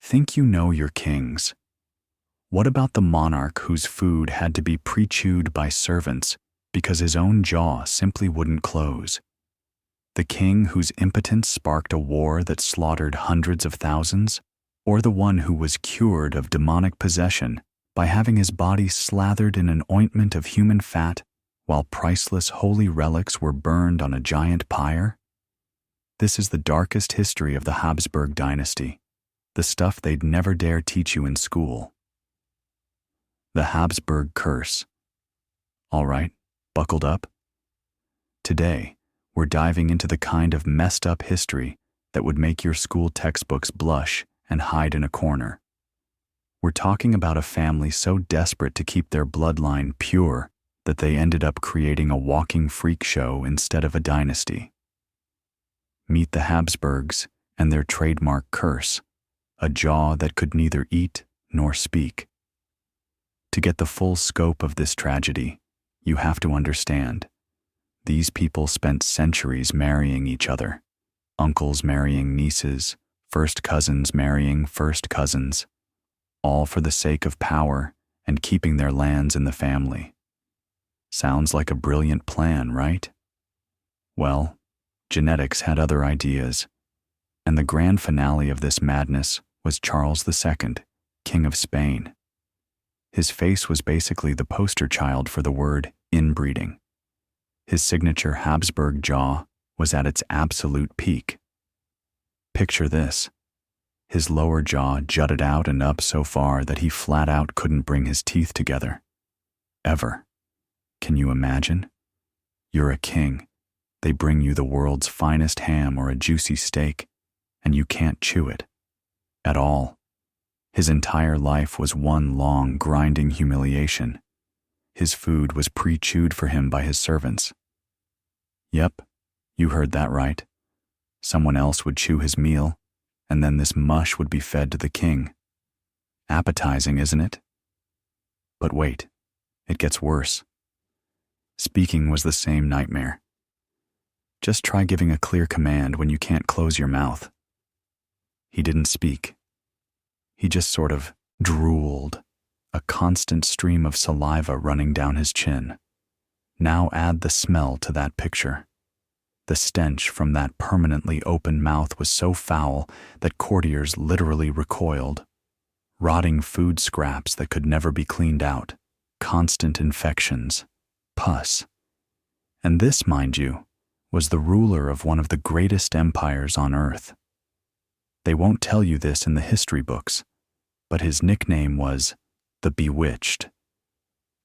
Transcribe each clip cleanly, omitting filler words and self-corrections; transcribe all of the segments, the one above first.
Think you know your kings. What about the monarch whose food had to be pre-chewed by servants because his own jaw simply wouldn't close? The king whose impotence sparked a war that slaughtered hundreds of thousands? Or the one who was cured of demonic possession by having his body slathered in an ointment of human fat while priceless holy relics were burned on a giant pyre? This is the darkest history of the Habsburg dynasty, the stuff they'd never dare teach you in school. The Habsburg curse. All right, buckled up? Today, we're diving into the kind of messed up history that would make your school textbooks blush and hide in a corner. We're talking about a family so desperate to keep their bloodline pure that they ended up creating a walking freak show instead of a dynasty. Meet the Habsburgs and their trademark curse, a jaw that could neither eat nor speak. To get the full scope of this tragedy, you have to understand. These people spent centuries marrying each other, uncles marrying nieces, first cousins marrying first cousins, all for the sake of power and keeping their lands in the family. Sounds like a brilliant plan, right? Well, genetics had other ideas, and the grand finale of this madness was Charles II, King of Spain. His face was basically the poster child for the word inbreeding. His signature Habsburg jaw was at its absolute peak. Picture this. His lower jaw jutted out and up so far that he flat out couldn't bring his teeth together. Ever. Can you imagine? You're a king. They bring you the world's finest ham or a juicy steak, and you can't chew it. At all. His entire life was one long, grinding humiliation. His food was pre-chewed for him by his servants. Yep, you heard that right. Someone else would chew his meal, and then this mush would be fed to the king. Appetizing, isn't it? But wait, it gets worse. Speaking was the same nightmare. Just try giving a clear command when you can't close your mouth. He didn't speak. He just sort of drooled, a constant stream of saliva running down his chin. Now add the smell to that picture. The stench from that permanently open mouth was so foul that courtiers literally recoiled. Rotting food scraps that could never be cleaned out, constant infections, pus. And this, mind you, was the ruler of one of the greatest empires on earth. They won't tell you this in the history books, but his nickname was the Bewitched.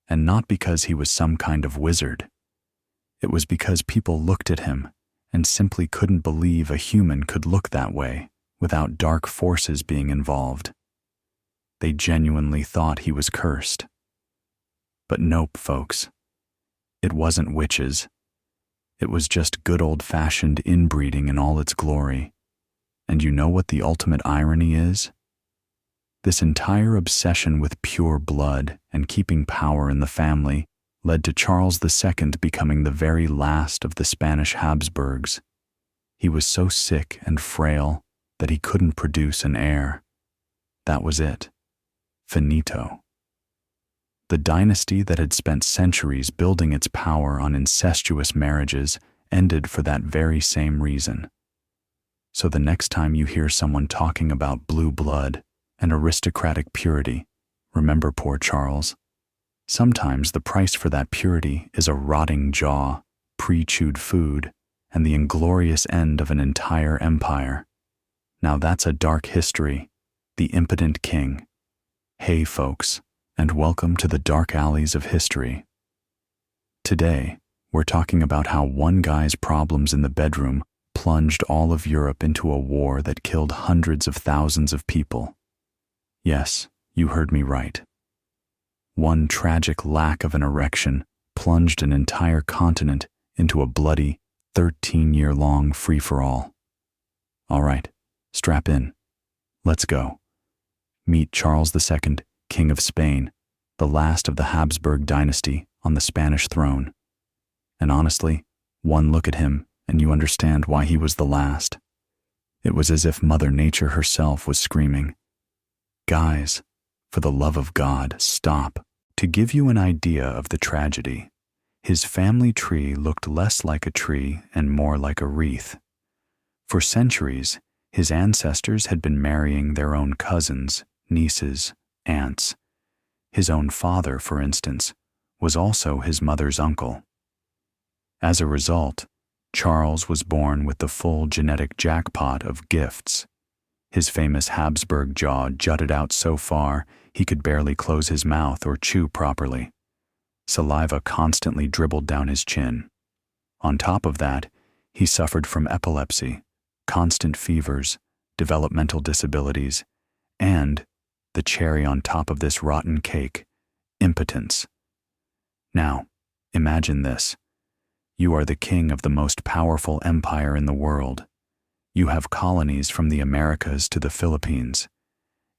And not because he was some kind of wizard. It was because people looked at him and simply couldn't believe a human could look that way without dark forces being involved. They genuinely thought he was cursed. But nope, folks. It wasn't witches. It was just good old-fashioned inbreeding in all its glory. And you know what the ultimate irony is? This entire obsession with pure blood and keeping power in the family led to Charles II becoming the very last of the Spanish Habsburgs. He was so sick and frail that he couldn't produce an heir. That was it. Finito. The dynasty that had spent centuries building its power on incestuous marriages ended for that very same reason. So the next time you hear someone talking about blue blood and aristocratic purity, remember poor Charles. Sometimes the price for that purity is a rotting jaw, pre-chewed food, and the inglorious end of an entire empire. Now that's a dark history, the impotent king. Hey folks, and welcome to the dark alleys of history. Today, we're talking about how one guy's problems in the bedroom plunged all of Europe into a war that killed hundreds of thousands of people. Yes, you heard me right. One tragic lack of an erection plunged an entire continent into a bloody, 13-year-long free-for-all. All right, strap in. Let's go. Meet Charles II, King of Spain, the last of the Habsburg dynasty on the Spanish throne. And honestly, one look at him and you understand why he was the last. It was as if Mother Nature herself was screaming, Guys, for the love of God, stop. To give you an idea of the tragedy, his family tree looked less like a tree and more like a wreath. For centuries, his ancestors had been marrying their own cousins, nieces, aunts. His own father, for instance, was also his mother's uncle. As a result, Charles was born with the full genetic jackpot of gifts. His famous Habsburg jaw jutted out so far he could barely close his mouth or chew properly. Saliva constantly dribbled down his chin. On top of that, he suffered from epilepsy, constant fevers, developmental disabilities, and, the cherry on top of this rotten cake, impotence. Now, imagine this. You are the king of the most powerful empire in the world. You have colonies from the Americas to the Philippines,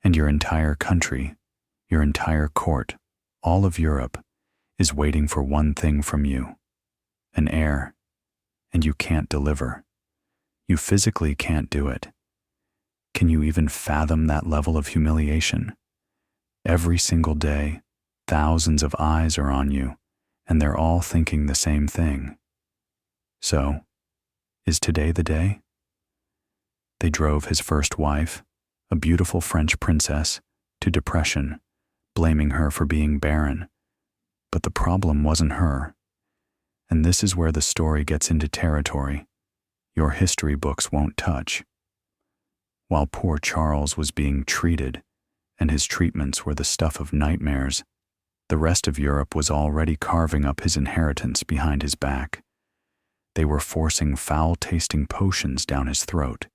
and your entire country, your entire court, all of Europe, is waiting for one thing from you: an heir, and you can't deliver. You physically can't do it. Can you even fathom that level of humiliation? Every single day, thousands of eyes are on you, and they're all thinking the same thing. So, is today the day? They drove his first wife, a beautiful French princess, to depression, blaming her for being barren. But the problem wasn't her. And this is where the story gets into territory your history books won't touch. While poor Charles was being treated, and his treatments were the stuff of nightmares, the rest of Europe was already carving up his inheritance behind his back. They were forcing foul-tasting potions down his throat,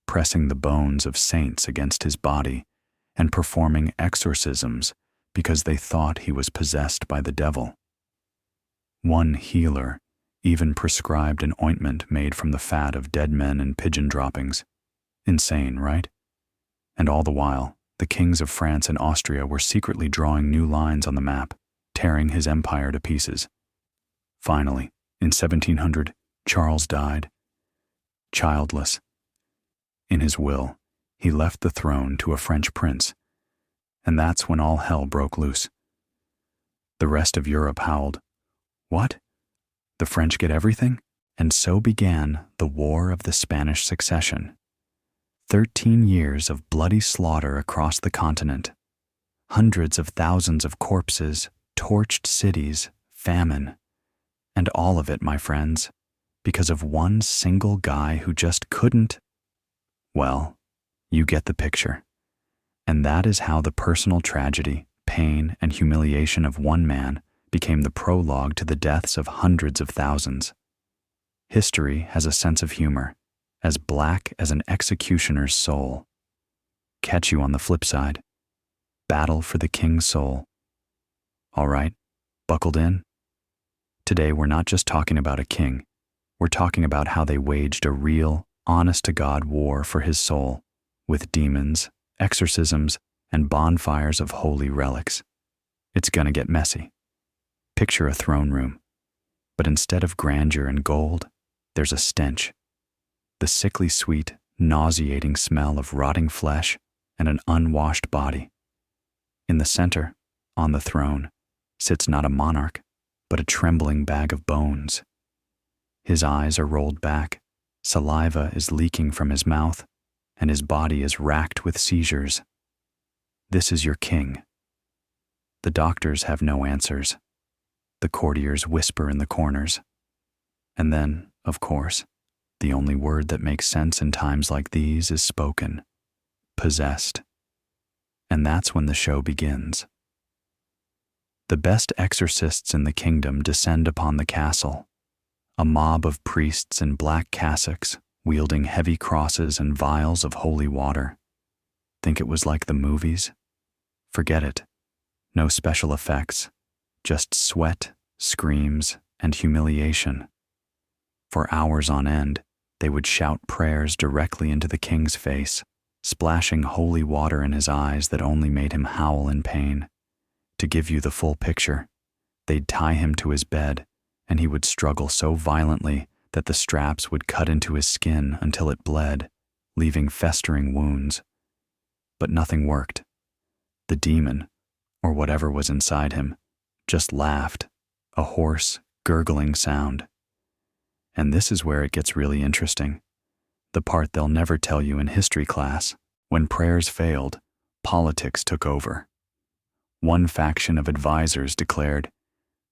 pressing the bones of saints against his body, and performing exorcisms because they thought he was possessed by the devil. One healer even prescribed an ointment made from the fat of dead men and pigeon droppings. Insane, right? And all the while, the kings of France and Austria were secretly drawing new lines on the map, tearing his empire to pieces. Finally, in 1700, Charles died, childless. In his will, he left the throne to a French prince, and that's when all hell broke loose. The rest of Europe howled, "What? The French get everything?" And so began the War of the Spanish Succession. 13 years of bloody slaughter across the continent. Hundreds of thousands of corpses, torched cities, famine. And all of it, my friends, because of one single guy who just couldn't. Well, you get the picture. And that is how the personal tragedy, pain, and humiliation of one man became the prologue to the deaths of hundreds of thousands. History has a sense of humor, as black as an executioner's soul. Catch you on the flip side. Battle for the king's soul. All right, buckled in? Today we're not just talking about a king. We're talking about how they waged a real, honest-to-God war for his soul, with demons, exorcisms, and bonfires of holy relics. It's gonna get messy. Picture a throne room, but instead of grandeur and gold, there's a stench. The sickly sweet, nauseating smell of rotting flesh and an unwashed body. In the center, on the throne, sits not a monarch, but a trembling bag of bones. His eyes are rolled back, saliva is leaking from his mouth, and his body is racked with seizures. This is your king. The doctors have no answers. The courtiers whisper in the corners. And then, of course, the only word that makes sense in times like these is spoken: possessed. And that's when the show begins. The best exorcists in the kingdom descend upon the castle, a mob of priests in black cassocks, wielding heavy crosses and vials of holy water. Think it was like the movies? Forget it. No special effects, just sweat, screams, and humiliation. For hours on end, they would shout prayers directly into the king's face, splashing holy water in his eyes that only made him howl in pain. To give you the full picture, they'd tie him to his bed, and he would struggle so violently that the straps would cut into his skin until it bled, leaving festering wounds. But nothing worked. The demon, or whatever was inside him, just laughed, a hoarse, gurgling sound. And this is where it gets really interesting. The part they'll never tell you in history class. When prayers failed, politics took over. One faction of advisors declared,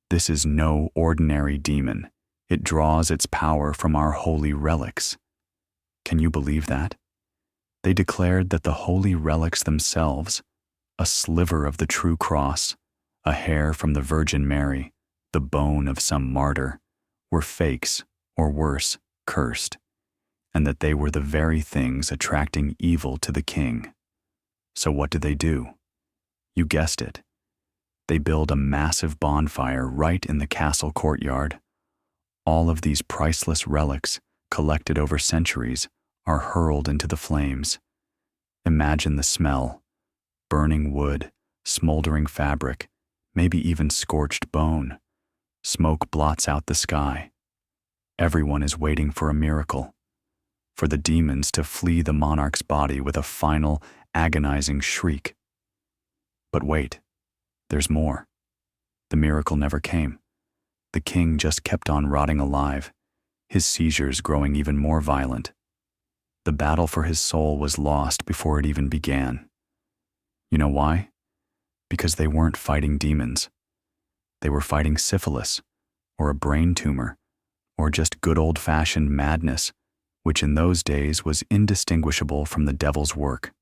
"This is no ordinary demon. It draws its power from our holy relics." Can you believe that? They declared that the holy relics themselves, a sliver of the true cross, a hair from the Virgin Mary, the bone of some martyr, were fakes, or worse, cursed, and that they were the very things attracting evil to the king. So what do? You guessed it. They build a massive bonfire right in the castle courtyard. All of these priceless relics, collected over centuries, are hurled into the flames. Imagine the smell: burning wood, smoldering fabric, maybe even scorched bone. Smoke blots out the sky. Everyone is waiting for a miracle, for the demons to flee the monarch's body with a final, agonizing shriek. But wait, there's more. The miracle never came. The king just kept on rotting alive, his seizures growing even more violent. The battle for his soul was lost before it even began. You know why? Because they weren't fighting demons. They were fighting syphilis, or a brain tumor, or just good old-fashioned madness, which in those days was indistinguishable from the devil's work.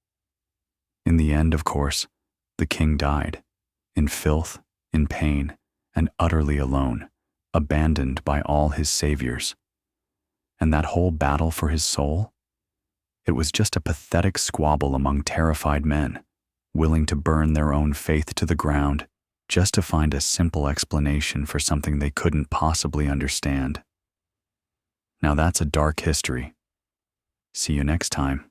In the end, of course, the king died, in filth, in pain, and utterly alone, abandoned by all his saviors. And that whole battle for his soul? It was just a pathetic squabble among terrified men, willing to burn their own faith to the ground just to find a simple explanation for something they couldn't possibly understand. Now that's a dark history. See you next time.